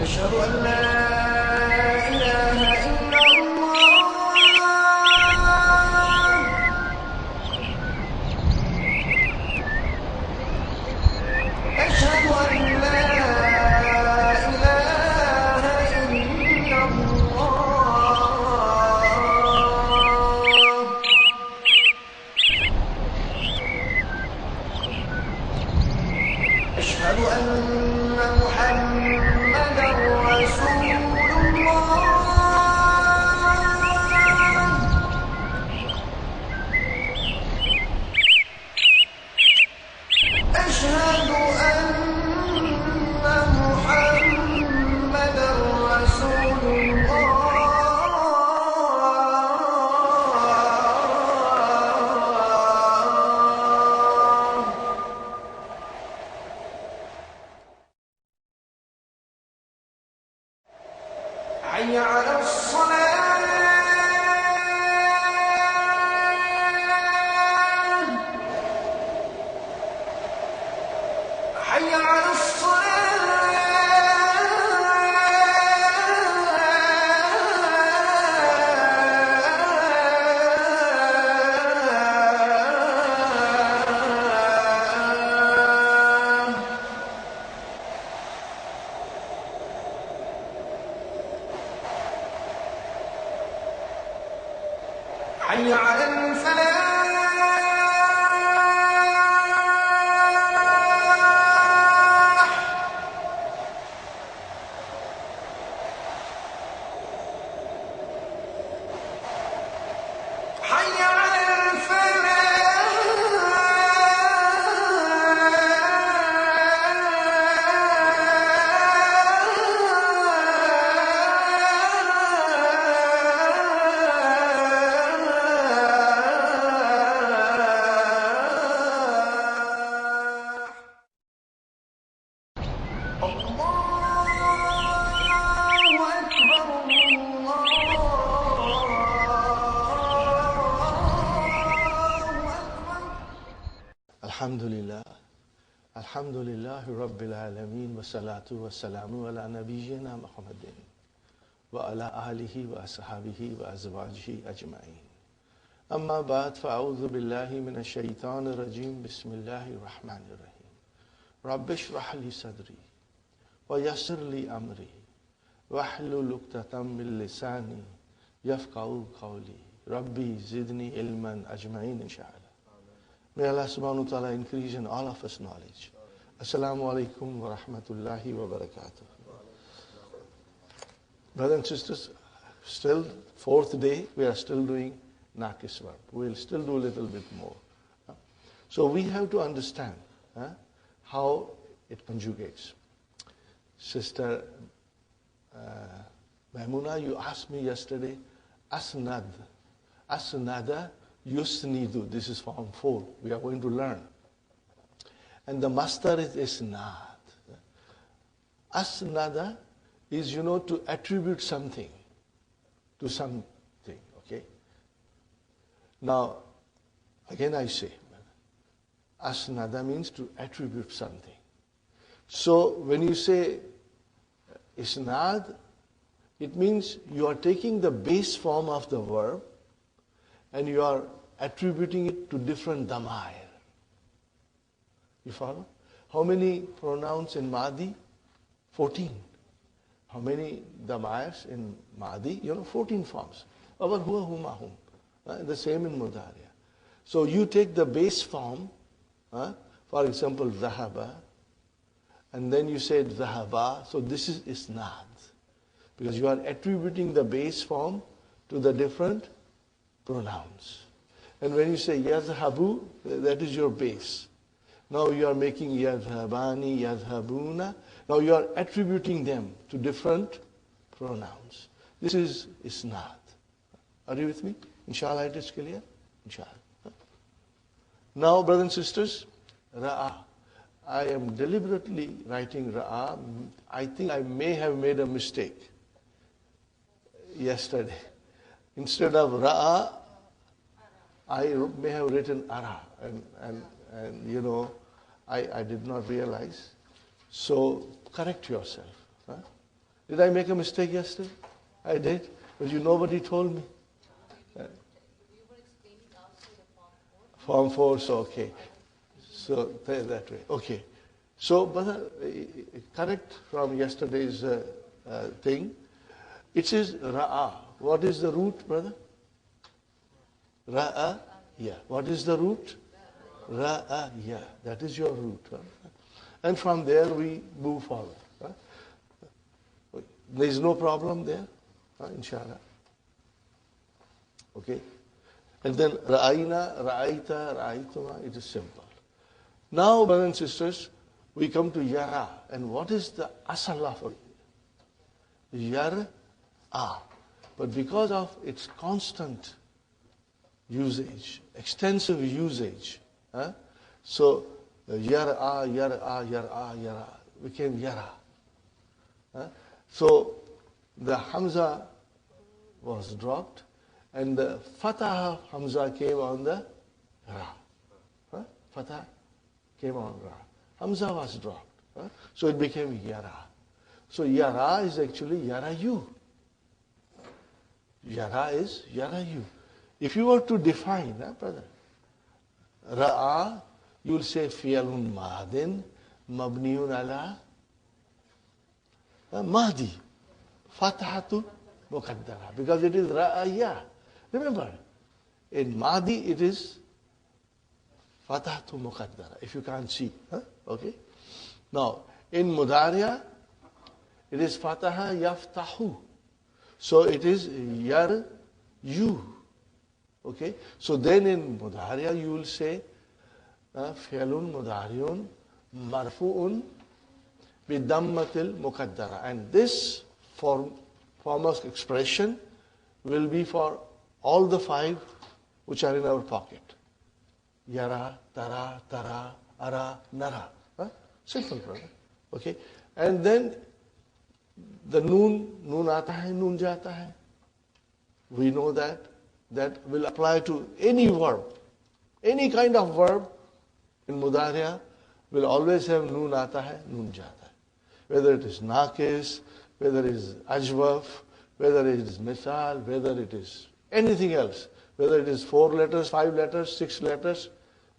أشهد أن لا إله إلا الله أشهد أن لا إله إلا الله أشهد أن محمدا رسول الله أشهد أن محمدا رسول الله حي على الصلاة حي على الصلاة حي على الفلاح حي على الفلاح الله أكبر الله أكبر الحمد لله رب العالمين والصلاة والسلام على نبينا محمد وعلى آله وأصحابه وأزواجه أجمعين أما بعد فأعوذ بالله من الشيطان الرجيم بسم الله الرحمن الرحيم رب اشرح لي صدري ويسر لي أمري واحلل عقدة من لساني يفقهوا قولي ربي زدني علما أجمعين إن شاء الله. May Allah subhanahu wa ta'ala increase in all of us knowledge. Assalamu alaikum wa rahmatullahi wa barakatuh. Brothers and sisters, still fourth day, we are still doing Naqis verb. We'll still do a little bit more. So we have to understand how it conjugates. Sister Maimuna, you asked me yesterday, asnada yusnidu. This is form 4. We are going to learn. And the master is isnad. Asnada is, to attribute something to something. Okay? Now, again I say, asnada means to attribute something. So when you say isnad, it means you are taking the base form of the verb and you are attributing it to different damair. You follow? How many pronouns in Madi? 14. How many damairs in Madi? 14 forms. Our huwa, huma, hum. The same in Mudariya. So you take the base form, for example, dhahaba, and then you say dhahaba. So this is isnad. Because you are attributing the base form to the different pronouns. And when you say yadhabu, that is your base. Now you are making yadhabani, yadhabuna. Now you are attributing them to different pronouns. This is isnad. Are you with me? Inshallah it is clear? Inshallah. Now, brothers and sisters, ra'a. I am deliberately writing ra'a. I think I may have made a mistake yesterday. Instead of ra'a, I may have written ara. And I did not realize. So correct yourself. Did I make a mistake yesterday? I did, but nobody told me. Form 4, so okay. So that way. Okay. So, brother, correct from yesterday's thing. It says ra'a. What is the root, brother? Ra'a. Yeah. What is the root? Ra'a. Yeah. That is your root. Huh? And from there we move forward. Huh? There is no problem there, inshallah. Okay. And then ra'ayna, ra'ayta, ra'aytuma, it is simple. Now, brothers and sisters, we come to yara. And what is the asal of it? Yara. But because of its constant usage, extensive usage, so yara became yara. So the Hamza was dropped, and the Fatah of Hamza came on the Ra. Fatah came on Ra. Hamza was dropped. So it became Yara. So Yara is actually Yarayu. Yara is Yarayu. If you were to define, brother, Ra'a, you will say Fi'alun Madin, Mabniun ala Mahdi, Fatahatu Muqaddara, because it is Ra'aya. Remember, in Mahdi it is Fatahatu Muqaddara, if you can't see. Okay? Now, in Mudariya, it is Fataha Yaftahu. So it is Yar You. Okay? So then in Mudariya you will say Fi'alun Mudariun Marfu'un Bidammatil Muqaddara. And this form of expression will be for all the 5 which are in our pocket. Yara, Tara, Tara, Ara, Nara. Simple, brother. Okay? And then the noon aata hai, noon jata hai. We know that will apply to any verb. Any kind of verb in Mudariya will always have noon aata hai, noon jata hai. Whether it is naqis, whether it is ajwaf, whether it is misal, whether it is anything else, whether it is 4 letters, 5 letters, 6 letters,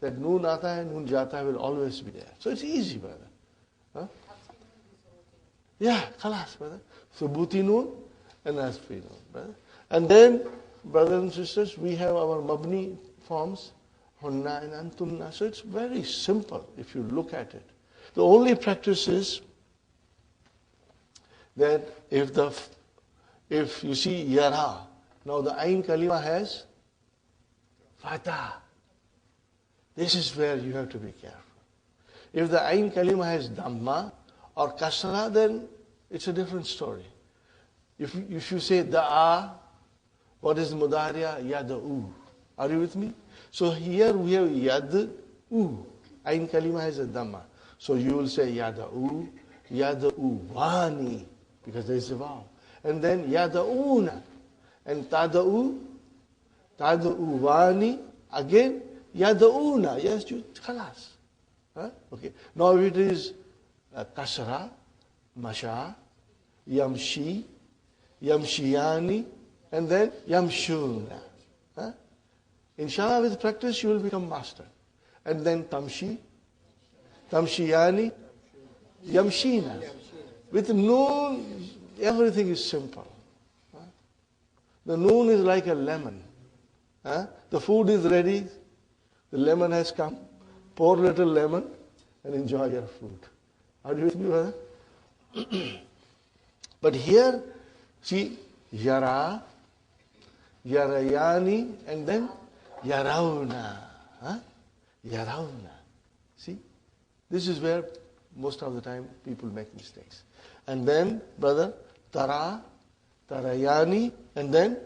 that noon aata hai, noon jata hai will always be there. So it's easy, brother. Yeah, khalas, brother. Thubuti noon and asfi noon, brother. And then, brothers and sisters, we have our mabni forms, hunna and antunna. So it's very simple if you look at it. The only practice is that if you see yara, now the ain kalima has fatah. This is where you have to be careful. If the ain kalima has dhamma or kasra, then it's a different story. If you say da'a, what is mudariya? Yada'u. Are you with me? So here we have yad'u. Ain kalima has a dhamma. So you will say yada'u, yada'u wani, because there is a vowel. And then yada'una. And tada'u wani, again yada'una. Yes, you khalas. Okay. Now if it is kasra, masha, yamshi, yamshiyani, and then yamshuna. Inshallah, with practice, you will become master. And then tamshi, tamshiyani, yamshina. With noon, everything is simple. The noon is like a lemon. The food is ready, the lemon has come. Pour little lemon and enjoy your food. Are you with me, brother? But here, see, yara, yarayani, and then yarauna. Yarauna. See? This is where most of the time people make mistakes. And then, brother, tara, tarayani, and then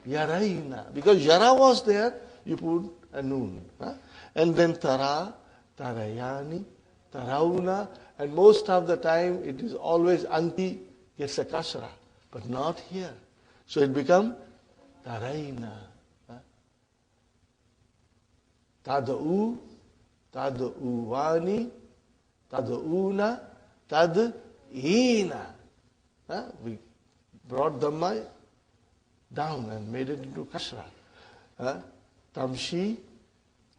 yaraina. Because yara was there, you put a noon. And then tara, tarayani, tarauna, and most of the time it is always anti gets a kasra, but not here. So it becomes taraina. Tad'u, tad'uwani, tad'una, tad'ina. We brought Dhamma down and made it into kasra. Tamshi,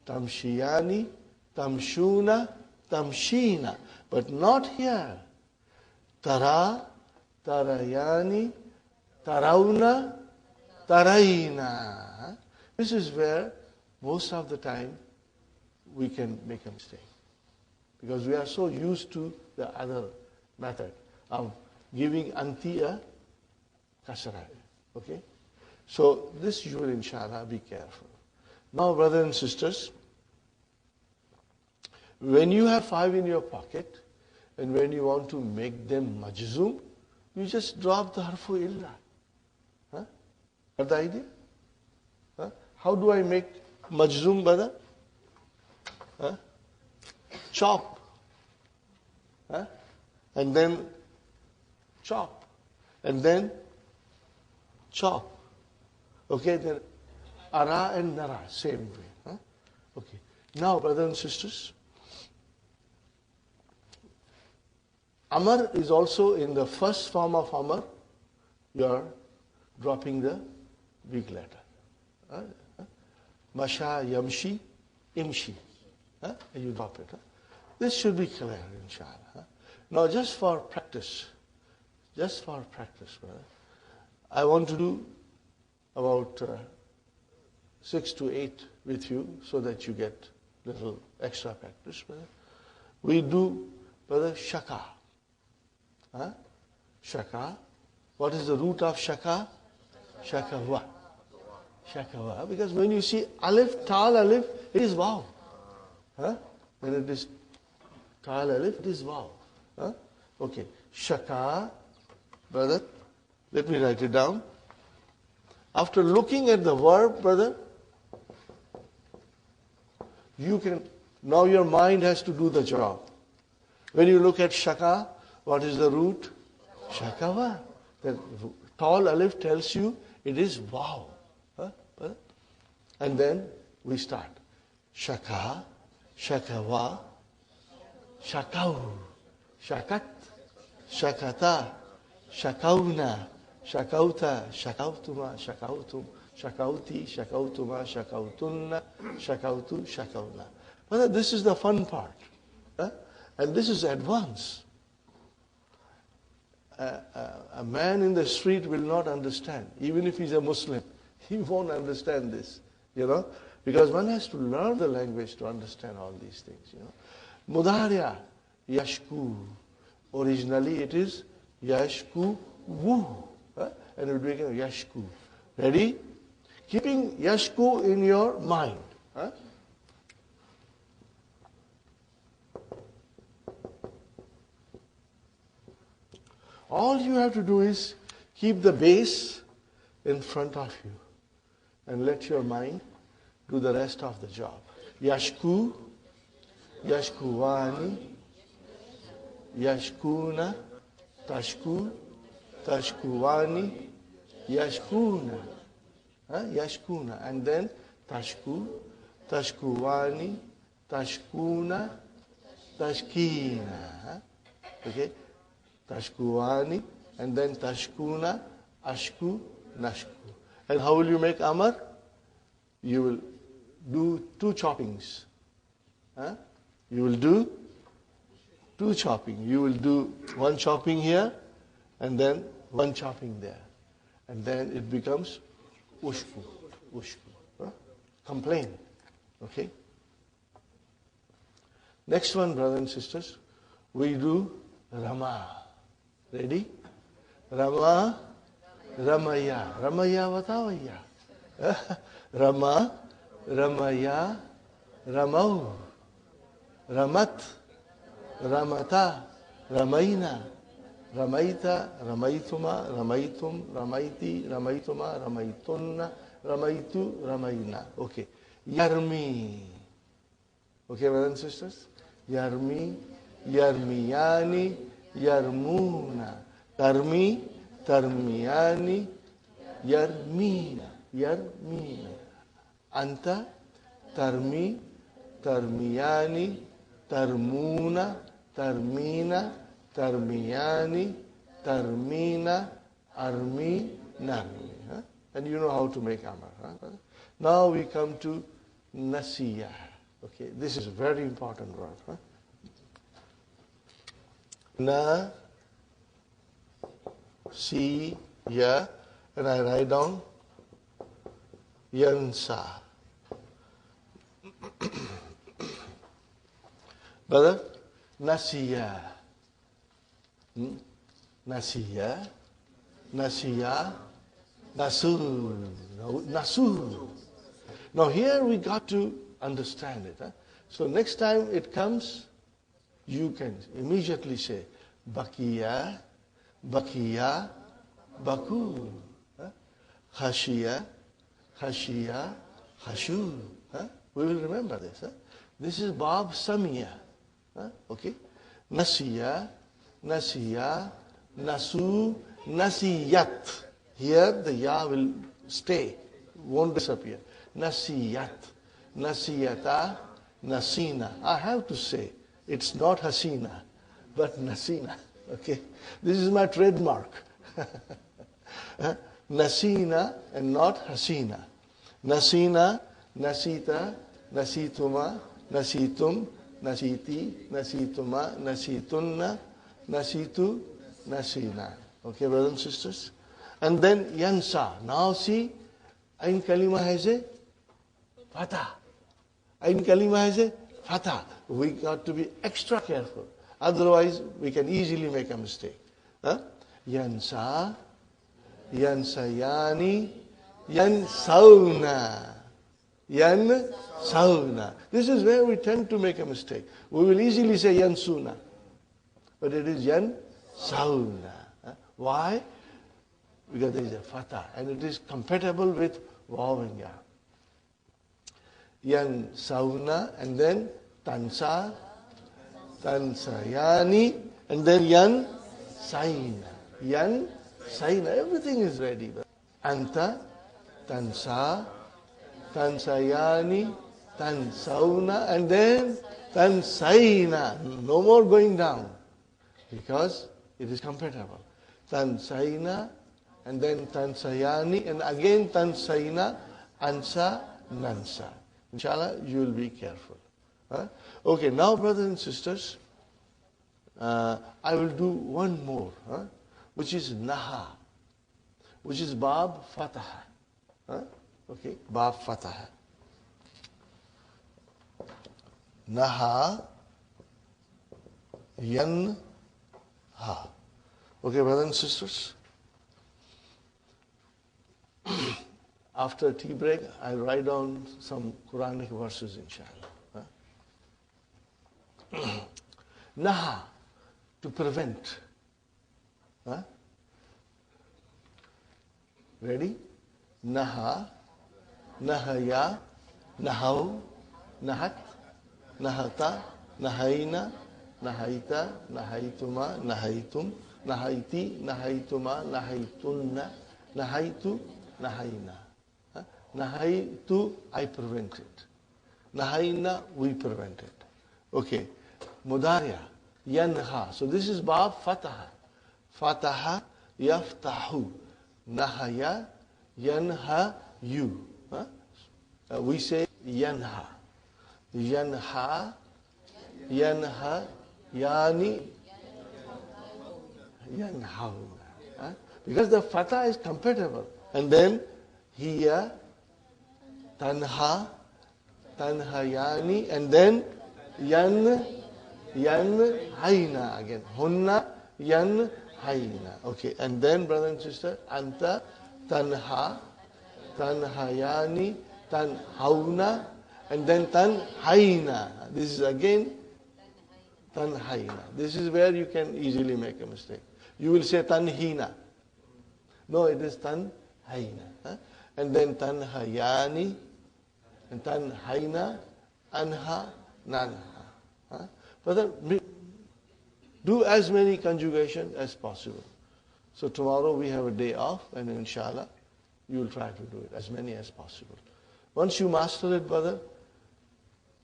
tamshiyani, tamshuna, tamshina. But not here. Tara, tarayani, tarauna, taraina. This is where most of the time we can make a mistake. Because we are so used to the other method of giving anti a kasra. Okay? So this you will inshallah be careful. Now brothers and sisters, when you have 5 in your pocket and when you want to make them majzoom, you just drop the harfu illa. Got the idea? How do I make majzoom, brother? Chop. And then chop. And then chop. Okay, then ara and nara, same way. Okay. Now, brothers and sisters, Amar is also in the first form of Amar, you are dropping the weak letter. Masha, Yamshi, Imshi. You drop it. This should be clear, inshallah. Now, just for practice, brother, I want to do about 6 to 8 with you so that you get little extra practice, brother. We do, brother, shaka. Shaka. What is the root of shaka? Shakawa. Shakawa. Because when you see alif, tal alif, it is vav. When it is tal alif, it is vav. Okay. Shaka, brother, let me write it down. After looking at the verb, brother, you can, now your mind has to do the job. When you look at shaka, what is the root? Shakawa. The tall alif tells you it is vav. And then we start. Shaka, shakawa, shakau, shakat, shakata, shakauna, shakauta, shakautuma, shakautum, shakauti, shakautuma, shakautunna, shakautu, shakauna. Well, this is the fun part. And this is advanced. A man in the street will not understand. Even if he's a Muslim, he won't understand this. Because one has to learn the language to understand all these things. Mudharya, yashku. Originally it is yashku wu. And it became yashku. Ready? Keeping yashku in your mind. All you have to do is keep the base in front of you and let your mind do the rest of the job. Yashku, yashkuwani, yashkuna, tashku, tashkuwani, yashkuna. Yashkuna. And then tashku, tashkuwani, tashkuna, tashkina. Okay? Tashkuwani, and then tashkuna, ashku, nashku. And how will you make amar? You will do 2 choppings. You will do 2 chopping. You will do 1 chopping here, and then 1 chopping there. And then it becomes ushku. Ushku. Complain. Okay? Next one, brothers and sisters, we do Rama. Ready? Rama, Ramaya. Ramaya, vatavaya. Rama, Ramaya, Ramau. Ramat, Ramata, Ramaina. Ramaita, Ramaituma, Ramaitum, Ramaiti, Ramaituma, Ramaitunna, Ramaitu, Ramaina. Okay. Yarmi. Okay, brothers and sisters? Yarmi, Yarmiyani, Yarmuna. Tarmi, Tarmiyani, Yarmina. Yarmina. Anta, Tarmi, Tarmiyani, Tarmuna, Tarmina, Tarmiyani, Tarmina, Armi, Narmi. Huh? And you know how to make Amar. Huh? Now we come to Nasiya. Okay, this is a very important word. Huh? Na, si, ya, and I write down Yansa. Brother, Nasiya. Nasiya, Nasiya, Nasu, Nasu. Now here we got to understand it. Huh? So next time it comes, you can immediately say, Bakiya, Bakiya, Baku. Huh? Khashiya, Khashiya, Khashu. Huh? We will remember this. Huh? This is Bab Samiya. Huh? Okay? Nasiya, Nasiya, Nasu, Nasiyat. Here the Ya will stay, won't disappear. Nasiyat, Nasiyata, Nasina. I have to say, it's not Hasina, but Nasina. Okay? This is my trademark. Nasina and not Hasina. Nasina, Nasita, Nasituma, Nasitum, Nasiti, Nasituma, Nasitunna, Nasitu, Nasina. Okay, brothers and sisters? And then Yansa. Now see, Ain Kalima has a Fatah. Ain Kalima has a Fatah. We got to be extra careful. Otherwise, we can easily make a mistake. Huh? Yansa, Yansayani, Yansauna. Yansauna. This is where we tend to make a mistake. We will easily say Yansuna. But it is Yansauna. Why? Because there is a Fatah. And it is compatible with Vav and Ya. Yansauna. And then Tansa. Tansayani. And then Yansaina. Yansaina. Everything is ready. Anta. Tansa. Tansayani, Tansauna, and then Tansaina. No more going down, because it is compatible. Tansaina, and then Tansayani, and again Tansaina, Ansa, Nansa. Inshallah, you will be careful. Huh? Okay, now brothers and sisters, I will do one more, which is Naha, which is Bab Fatah. Huh? Okay, Bab Fatah. Naha, Yan, Ha. Okay, brothers and sisters. After tea break, I'll write down some Quranic verses, inshallah. Huh? Naha, to prevent. Huh? Ready? Naha. Nahaya, Nahau, Nahat, Nahata, Nahaina, Nahaita, Nahaituma, Nahaitum, Nahaiti, Nahaituma, Nahaitunna, Nahaitu, Nahaina. Nahaitu, I prevent it. Nahaina, we prevent it. Okay. Mudarya, Yanha. So this is Bab Fataha. Fataha, Yaftahu. Nahaya, Yanha, you. We say Yanha. Yanha, Yanha, Yani, Yanhauna. Because the Fatah is compatible. And then Hiya, Tanha, Tanhayani, and then Yan, Haina again. Hunna, Yan, Haina. Okay, and then brother and sister, Anta, Tanha, Tanhayani, Tanhauna, and then Tanhaina. This is again Tanhaina. This is where you can easily make a mistake. You will say Tanhina. No, it is Tanhaina. And then Tanhayani, and Tanhaina, Anha, Nanha. Brother, do as many conjugations as possible. So tomorrow we have a day off, and inshallah, you will try to do it, as many as possible. Once you master it, brother,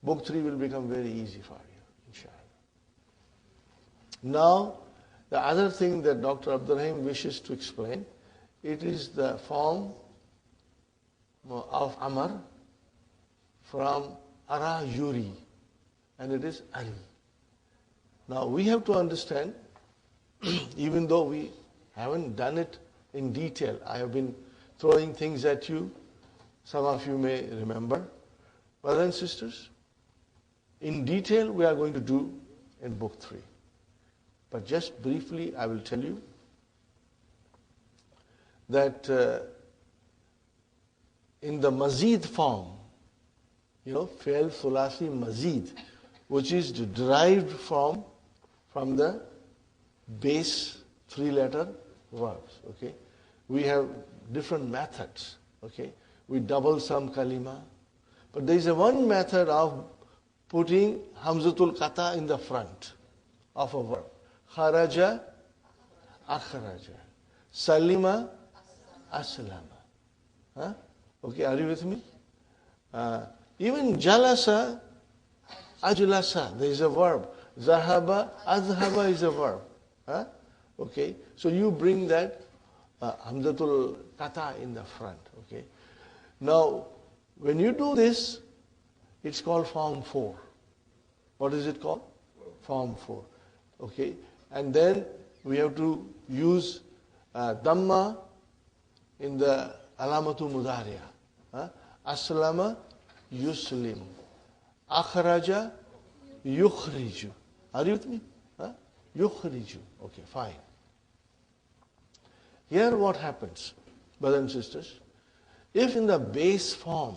book 3 will become very easy for you, inshallah. Now, The other thing that Dr. Abdurrahim wishes to explain, it is the form of Amar from Ara Yuri, and it is Al. Now we have to understand, even though we haven't done it in detail, I have been throwing things at you, some of you may remember. Brothers and sisters, in detail we are going to do in book 3. But just briefly I will tell you that in the Mazid form, Fi'l Thulathi Mazid, which is derived from the base 3-letter verbs. Okay, we have different methods. Okay, we double some kalima, but there is a one method of putting Hamzatul Qata in the front of a verb. Kharaja, akhraja. Salima, aslama. Huh? Okay, are you with me? Even jalasa, ajlasa, there is a verb. Zahaba, azhaba is a verb. Huh? Okay, so you bring that Hamzatul Qata in the front. Okay, now when you do this, it's called form 4. What is it called? Form 4. Okay, and then we have to use Dhamma in the Alamatu Mudariya. Aslama, yuslim. Akhraja, yukhriju. Are you with me? Yukhriju. Okay, fine. Here what happens, brothers and sisters, if in the base form,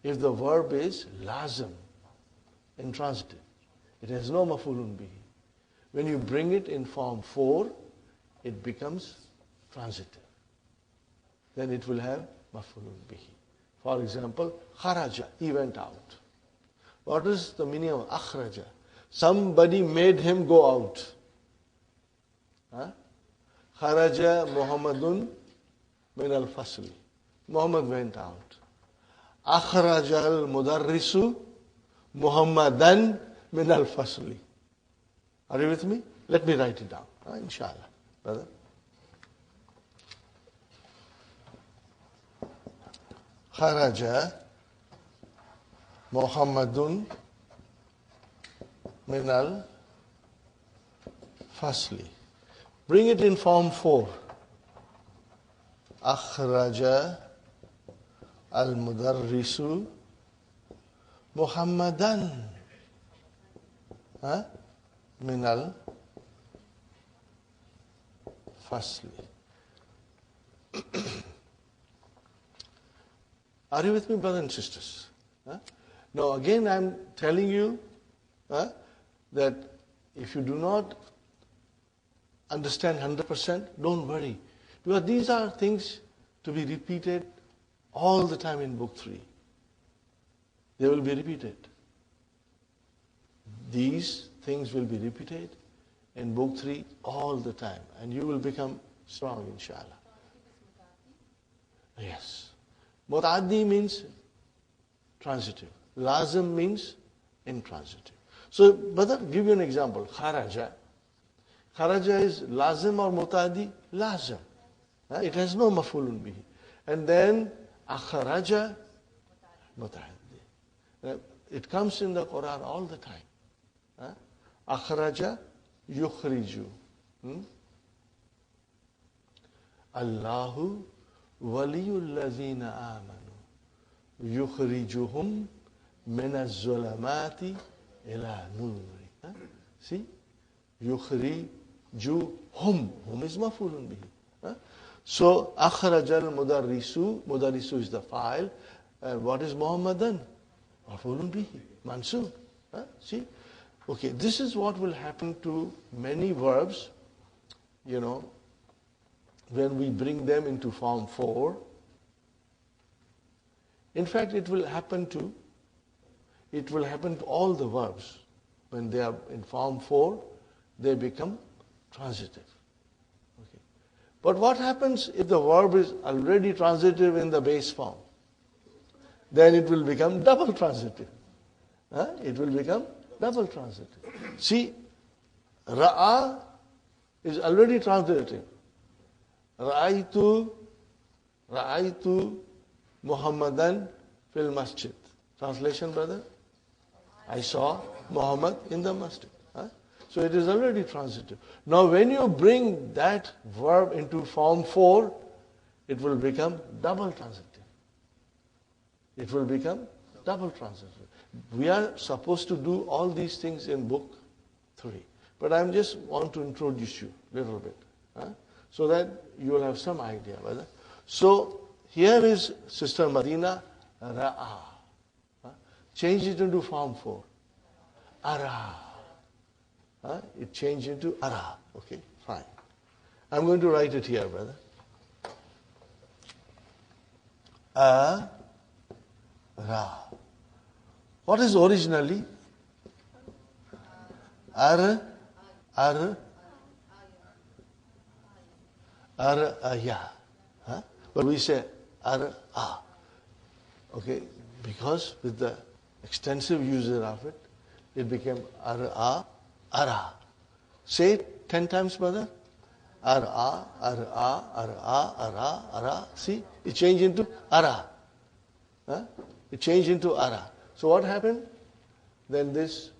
if the verb is lazim, intransitive, it has no mafulun bihi. When you bring it in form 4, it becomes transitive. Then it will have mafulun bihi. For example, kharaja, he went out. What is the meaning of akhraja? Somebody made him go out. Kharaja Muhammadun min al-fasli. Muhammad went out. Akhraja al-mudarrisu Muhammadan min al-fasli. Are you with me? Let me write it down, inshallah, brother. Kharaja Muhammadun min al-fasli. Bring it in form 4. Akhraja al-mudarrisu Muhammadan min al-fasli. Are you with me, brothers and sisters? Now again I am telling you that if you do not understand 100%, don't worry. Because these are things to be repeated all the time in book 3. They will be repeated. These things will be repeated in book 3 all the time. And you will become strong, inshallah. Yes. Muta'addi means transitive. Lazim means intransitive. So, brother, give you an example. Kharaja. Kharaja is lazim or muta'addi? Lazim. It has no mafulun bihi. And then akhraja, muta'addi. It comes in the Quran all the time. Akhraja, yukhriju. Allahu waliyul ladhina amanu. Yukhrijuhum min az-zulamati ila nuri. See? Yukhrijuhum. Hum is mafulun bihi. So, akhraja al-mudarrisu. Mudarrisu is the file. And what is Muhammadan? Mafulun bihi. Mansub. See? Okay, this is what will happen to many verbs, when we bring them into form 4. In fact, it will happen to all the verbs. When they are in form 4, they become transitive. Okay. But what happens if the verb is already transitive in the base form? Then it will become double transitive. It will become Double transitive. See, Ra'a is already transitive. Ra'aytu Muhammadan fil masjid. Translation, brother? I saw Muhammad in the masjid. Huh? So it is already transitive. Now when you bring that verb into form 4, it will become double transitive. It will become double transitive. We are supposed to do all these things in book 3. But I just want to introduce you a little bit. So that you will have some idea. Brother. So here is Sister Madina, Ra'a. Change it into form 4. Ara. It changed into Ara. Okay, fine. I'm going to write it here, brother. Ra. What is originally? Aya. But we say Ar-a. Okay, because with the extensive usage of it, it became Ar-a, Ara. Say it 10 times, brother. Ar-a, Ar-a, Ar-a, Ara, Ara. See, it changed into Ara. It changed into Ara. So what happened? Then this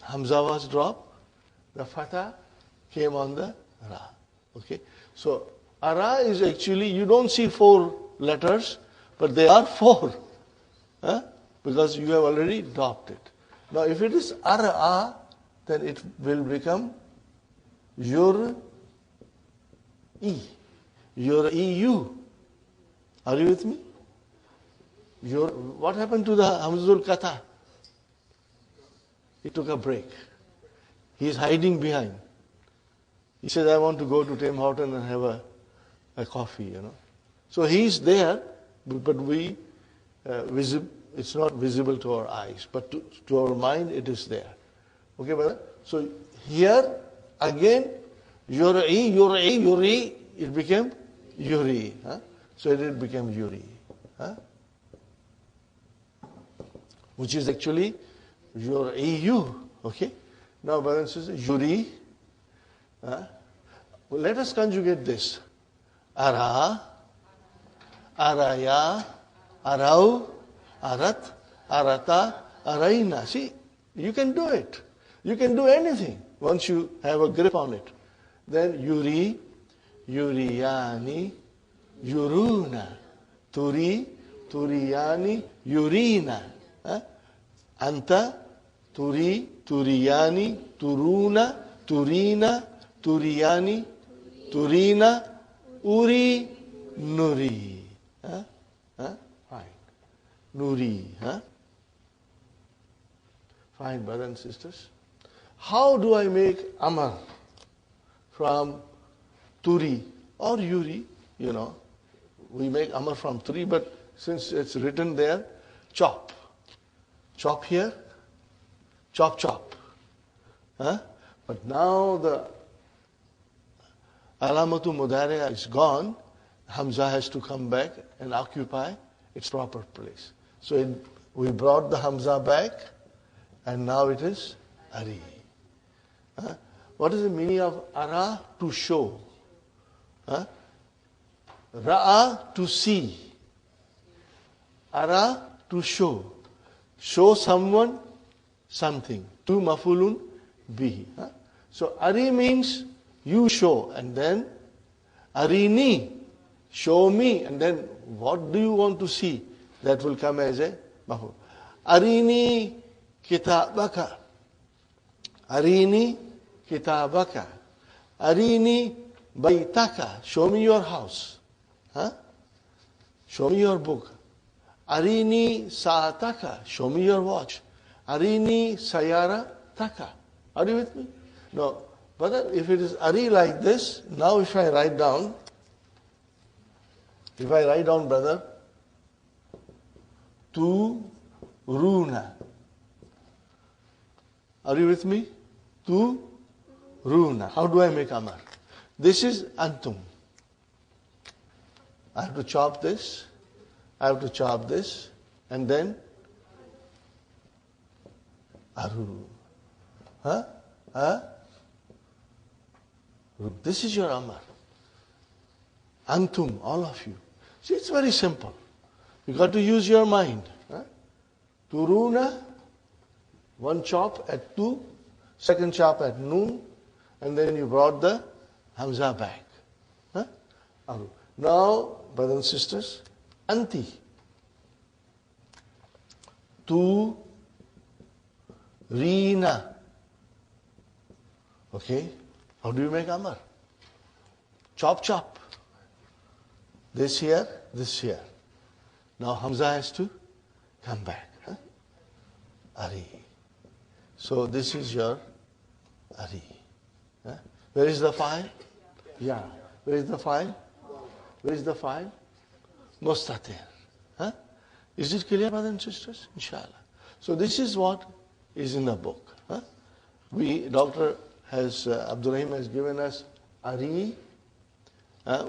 Hamza was dropped. The Fatha came on the Ra. Okay. So Ara is actually, you don't see 4 letters, but they are 4. Because you have already dropped it. Now if it is Ara, then it will become Your E. Your EU. Are you with me? What happened to the Hamzul Kata? He took a break. He is hiding behind. He says, I want to go to Tim Horton and have a coffee, So he is there, but it's not visible to our eyes, but to our mind it is there. Okay, brother? So here, again, Yuri, it became Yuri. So it became Yuri. Which is actually your EU. Okay? Now, brothers and sisters, Yuri. Well, let us conjugate this. Ara, Araya, Arau, Arat, Arata, Araina. See, you can do it. You can do anything once you have a grip on it. Then Yuri, Yuriyani, Yuruna, Turi, Turiyani, Yurina. Anta, Turi, Turiyani, Turuna, Turina, Turiyani, Turina, Uri, Nuri. Fine. Nuri. Fine, brothers and sisters. How do I make Amar from Turi or Yuri? We make Amar from Turi, but since it's written there, chop. Chop here, chop, chop. But now the Alamatu Mudari'a is gone. Hamza has to come back and occupy its proper place. So we brought the Hamza back, and now it is Ari. What is the meaning of Ara? To show. Ra'a, to see. Ara, to show. Show someone something. Tu mafulun bihi. So Ari means you show, and then Arini, show me, and then what do you want to see? That will come as a maful. Arini kitabaka. Arini kitabaka. Arini baitaka. Show me your house. Show me your book. Arini saataka. Show me your watch. Arini sayara taka. Are you with me? No. But if it is Ari like this, now if I write down, brother, Tu Runa. Are you with me? Tu Runa. How do I make Amar? This is Antum. I have to chop this, and then Aru. Huh? Huh? This is your Amar. Antum, all of you. See, it's very simple. You got to use your mind. Huh? Turuna, one chop at tu, second chop at noon, and then you brought the Hamza back. Huh? Aru. Now, brothers and sisters, Anti. Tu, Rina. Okay? How do you make Amar? Chop, chop. This here, this here. Now Hamza has to come back. Huh? Ari. So this is your Ari. Huh? Where is the file? Yeah. Where is the file? Where is the file? Mustatir. Huh? Is it clear, brothers and sisters? Inshallah. So this is what is in the book. Huh? Dr. Abdul Rahim has given us Ari,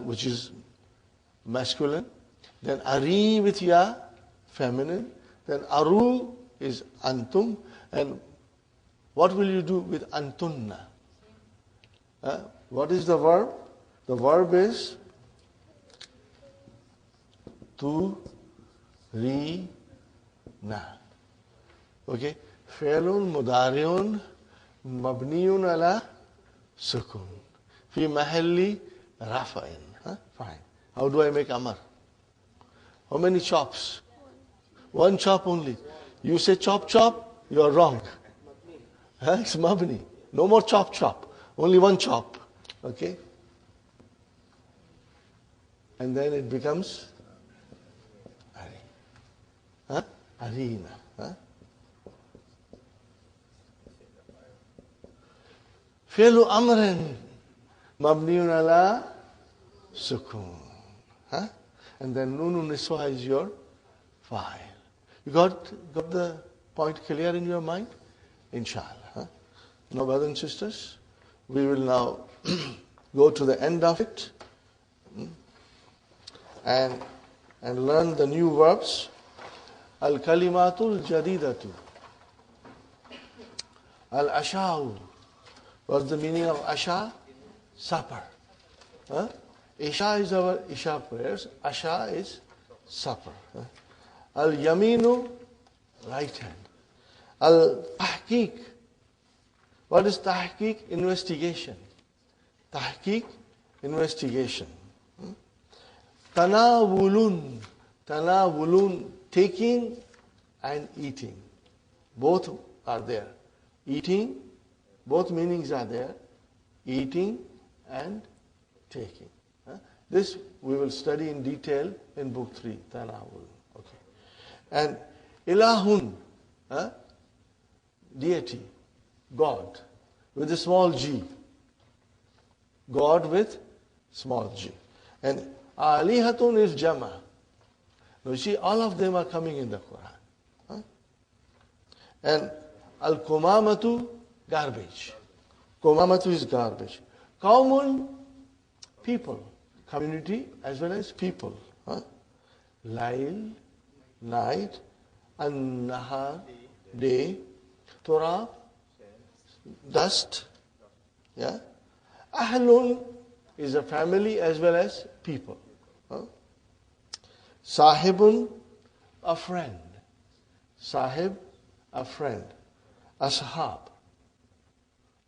which is masculine. Then Ari with Ya, feminine. Then Aru is Antum. And what will you do with Antunna? What is the verb? The verb is Tu, Ri, Na. Okay? Fi'lun mudari'un mabniun ala sukun. Fi mahalli rafa'in. Fine. How do I make Amar? How many chops? One chop only. You say chop chop, you are wrong. It's mabni. No more chop chop. Only one chop. Okay? And then it becomes Ari. Arina. Fi'lu amrin mabniun ala sukun. And then Nunun Niswa is your file. You got the point clear in your mind? Inshallah. Now, brothers and sisters, we will now go to the end of it and learn the new verbs. Al-kalimatul jadidatu. Al-asha'u. What's the meaning of asha? Supper. Isha is our Isha prayers. Asha is supper. Al-yaminu, right hand. Al-tahqiq. What is tahqiq? Investigation. Tahqiq, investigation. Tanawulun. Tanawulun, taking and eating. Both are there. Eating, both meanings are there. Eating and taking. This we will study in detail in book 3, Tanawul. Okay. And Ilahun, deity, God, with a small g. God with small g. And Alihatun is Jama. Now you see, all of them are coming in the Quran. And Al-Kumamatu, garbage. Kumamatu is garbage. Qawmun, people. Community as well as people. Lail, night, An-Nahar, day, Turab, dust. Yeah. Ahlun is a family as well as people. Sahibun, a friend. Sahib, a friend. Ashab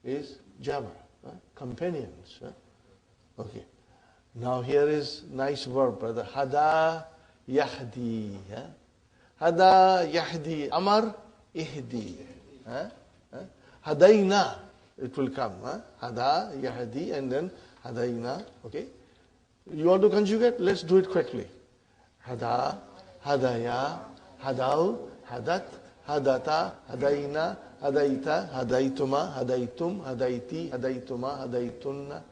is Jama, companions. Okay. Now here is nice verb, brother. Hada yahdi. Hada yahdi. Amar ihdi. Hadayna. It will come. Hada yahdi and then hadayna. Okay. You want to conjugate? Let's do it quickly. Hada, hadaya, hadau, hadat, hadata, hadayna, hadaita, hadaituma, hadaitum, hadaiti, hadaituma, hadaitunna.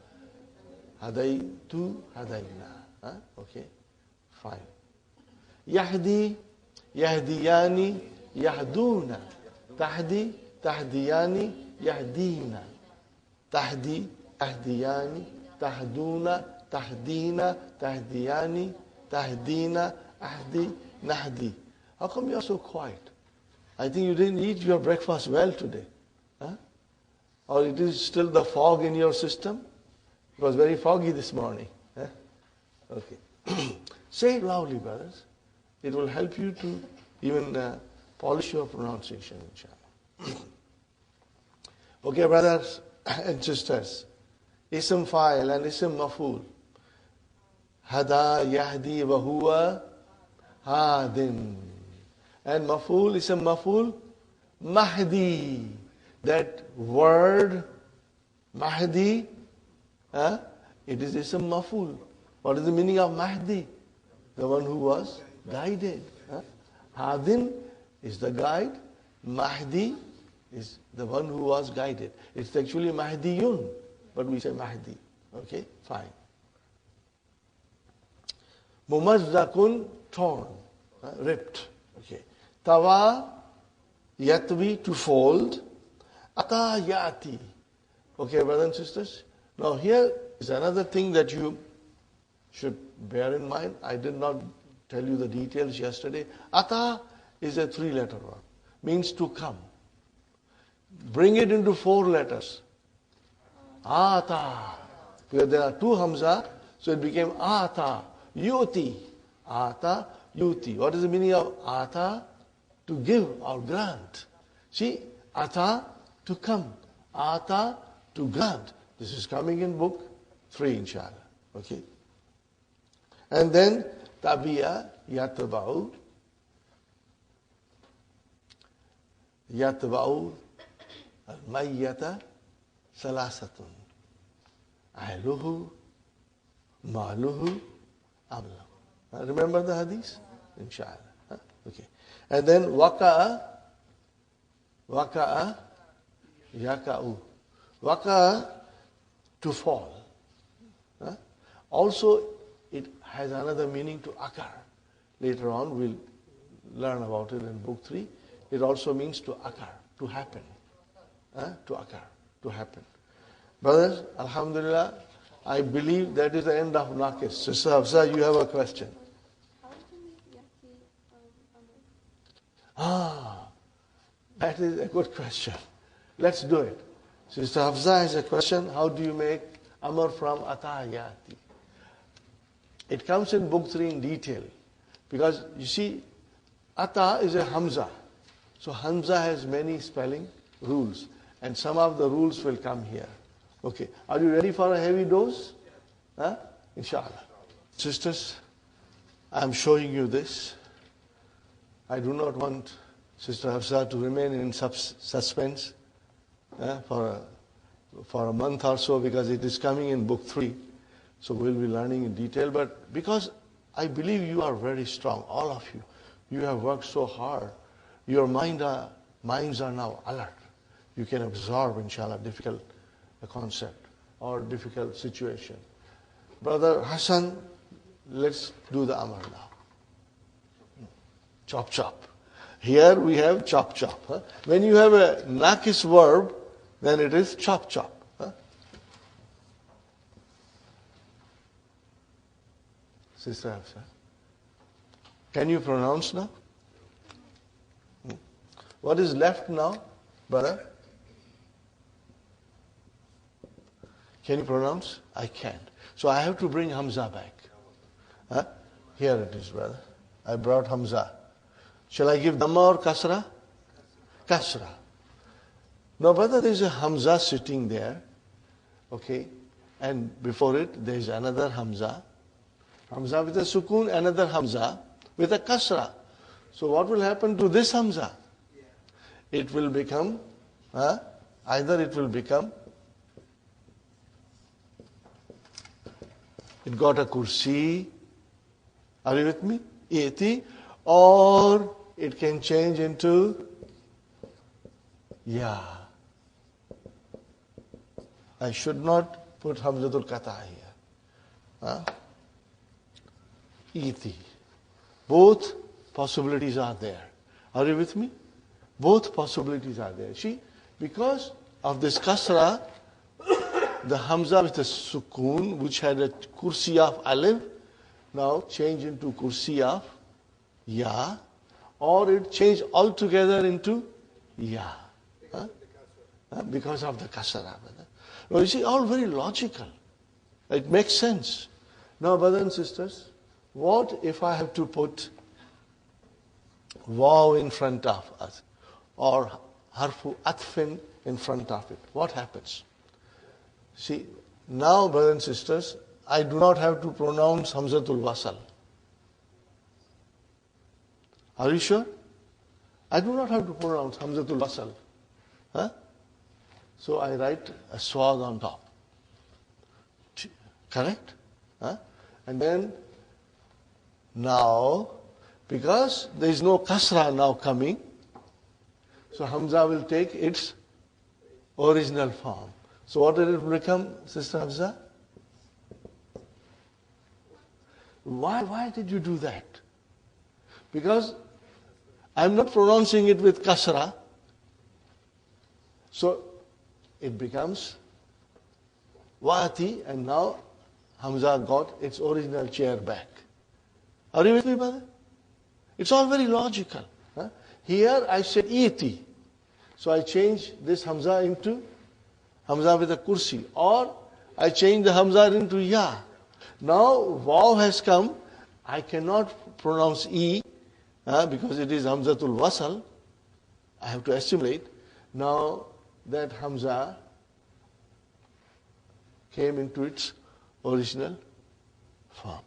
Hadaitu, hadayna. Okay, fine. Yahdi, yahdiyani, yahduna. Tahdi, tahdiyani, yahdina. Tahdi, tahdiyani, tahduna, tahdina, tahdiyani, tahdina, ahdi, nahdi. How come you are so quiet? I think you didn't eat your breakfast well today. Or it is still the fog in your system? It was very foggy this morning. Eh? Okay. Say it loudly, brothers. It will help you to even polish your pronunciation, inshallah. Okay, brothers and sisters. Ism fa'il and ism maf'ul. Hada yahdi wa huwa hadin. And maf'ul, ism maf'ul, mahdi. That word, mahdi, it is ism maf'ul. What is the meaning of mahdi? The one who was guided. Hadin is the guide. Mahdi is the one who was guided. It's actually Mahdiyun, but we say Mahdi. Okay, fine. Mumazzakun, torn, ripped. Okay. Tawa, yatwi, to fold. Ata yati. Okay, brothers and sisters. Now here is another thing that you should bear in mind. I did not tell you the details yesterday. Ata is a 3-letter word. Means to come. Bring it into 4 letters. Ata. Because there are 2 hamza, so it became ata. Yuti. Ata, yuti. What is the meaning of ata? To give or grant. See, ata, to come. Ata, to grant. This is coming in book 3, inshallah. Okay. And then, tabi'a, yatba'u. Yatba'u al-mayyata salasatun. Ahluhu, maluhu, abla. Remember the hadith? Inshallah. Okay. And then waka'a, yaka'u. Waka'a, to fall. Also, it has another meaning to occur. Later on, we'll learn about it in book 3. It also means to occur, to happen. To occur, to happen. Brothers, alhamdulillah, I believe that is the end of Naqis. Sister Hafsa, you have a question. How do we yati That is a good question. Let's do it. Sister Hafsa has a question. How do you make Amr from Atayati? It comes in book 3 in detail. Because you see, Ata is a Hamza. So Hamza has many spelling rules. And some of the rules will come here. Okay. Are you ready for a heavy dose? Inshallah. Sisters, I'm showing you this. I do not want Sister Hafsa to remain in suspense for a month or so, because it is coming in book 3. So we'll be learning in detail. But because I believe you are very strong, all of you. You have worked so hard. Your minds are now alert. You can absorb, inshallah, difficult concept or difficult situation. Brother Hassan, let's do the Amr now. Chop, chop. Here we have chop, chop. When you have a Naqis verb, then it is chop, chop. Sister Hafsa, can you pronounce now? What is left now, brother? Can you pronounce? I can't. So I have to bring Hamza back. Here it is, brother. I brought Hamza. Shall I give Dhamma or Kasra? Kasra. Now, brother, there is a Hamza sitting there. Okay. And before it, there is another Hamza. Hamza with a sukun, another Hamza with a kasra. So what will happen to this Hamza? It will become, either it will become, it got a kursi, are you with me? Iti, or it can change into ya. I should not put Hamzatul Qata here. Iti. Both possibilities are there. Are you with me? Both possibilities are there. See, because of this kasra, the Hamza with the sukun, which had a kursi of alif, now change into kursi of ya, or it changed altogether into ya. because of the kasara. Now you see, all very logical. It makes sense. Now, brothers and sisters, what if I have to put waw in front of us or harfu atfin in front of it? What happens? See, now, brothers and sisters, I do not have to pronounce Hamzatul Wasal. Are you sure? I do not have to pronounce Hamzatul Wasal. So I write a swad on top. Correct? And then, now, because there is no kasra now coming, so Hamza will take its original form. So what will it become, Sister Hamza? Why did you do that? Because I'm not pronouncing it with kasra, so it becomes wati, and now Hamza got its original chair back. Are you with me, brother? It's all very logical. Here I said iti, so I change this Hamza into Hamza with a kursi, or I change the Hamza into ya. Now waw has come, I cannot pronounce e because it is Hamzatul Wasal. I have to assimilate. Now that Hamza came into its original form.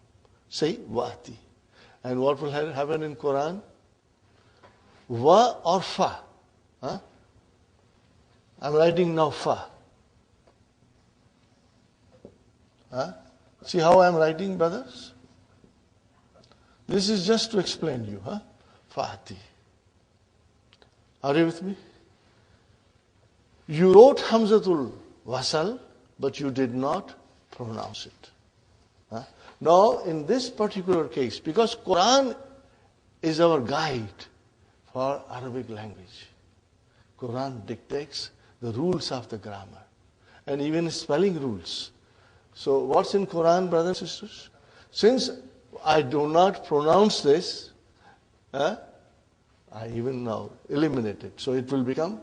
Say wati. And what will happen in Quran? Wa or fa. I'm writing now fa. See how I'm writing, brothers? This is just to explain you. Fati. Are you with me? You wrote Hamzatul Wasal, but you did not pronounce it. Now, in this particular case, because Quran is our guide for Arabic language, Quran dictates the rules of the grammar and even spelling rules. So what's in Quran, brothers and sisters? Since I do not pronounce this, I even now eliminate it. So it will become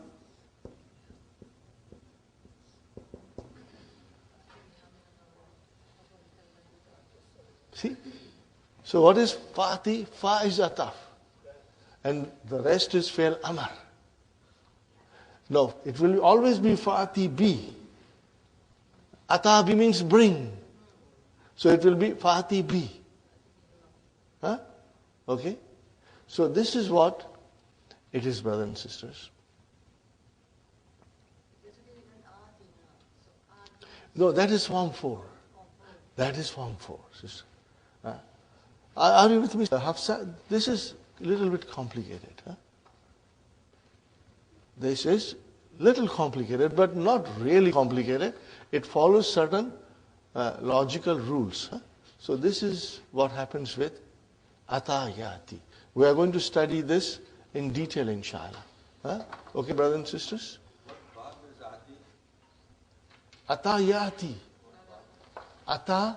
see? So what is Fati? Fa is ataf. And the rest is fail amar. No, it will always be Fati B. Atabi means bring. So it will be Fati B. Okay? So this is what it is, brothers and sisters. No, that is Form 4. That is Form 4, sister. Are you with me? Hafsa, this is a little bit complicated. This is little complicated, but not really complicated. It follows certain logical rules. So this is what happens with atayati. We are going to study this in detail, inshallah. Okay, brothers and sisters? Atayati. Ata,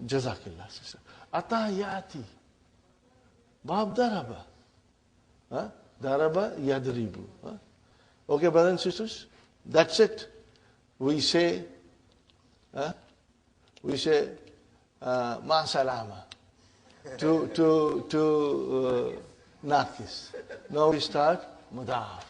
jazakillah, sister. Atayati. Bab daraba. Daraba yadribu. Okay, brothers and sisters? That's it. We say ma salama to Nakis. Now we start mudaf.